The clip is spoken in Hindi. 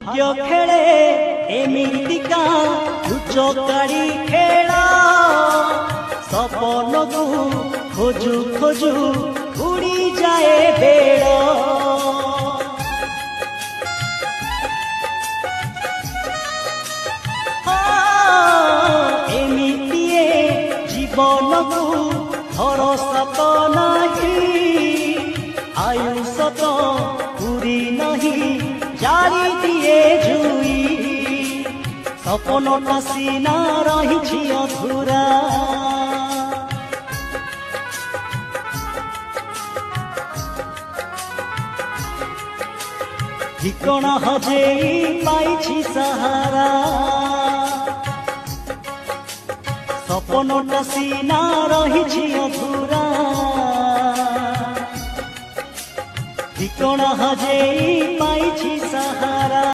भाग्य खेले एमितिका लुचकाड़ी खेला सपन को खोजू खोजू उड़ी जाए बेड़ एमितिए जीवन को भरोसा तो नहीं आयुष तो पूरी नहीं जारी दिए जुई सपनटा सीना रही अधूरा ठिकଣା हजेई पाइछि सहारा सपनटा सीना रही अधूरा ठिकଣା हजेई पाइछि सहारा।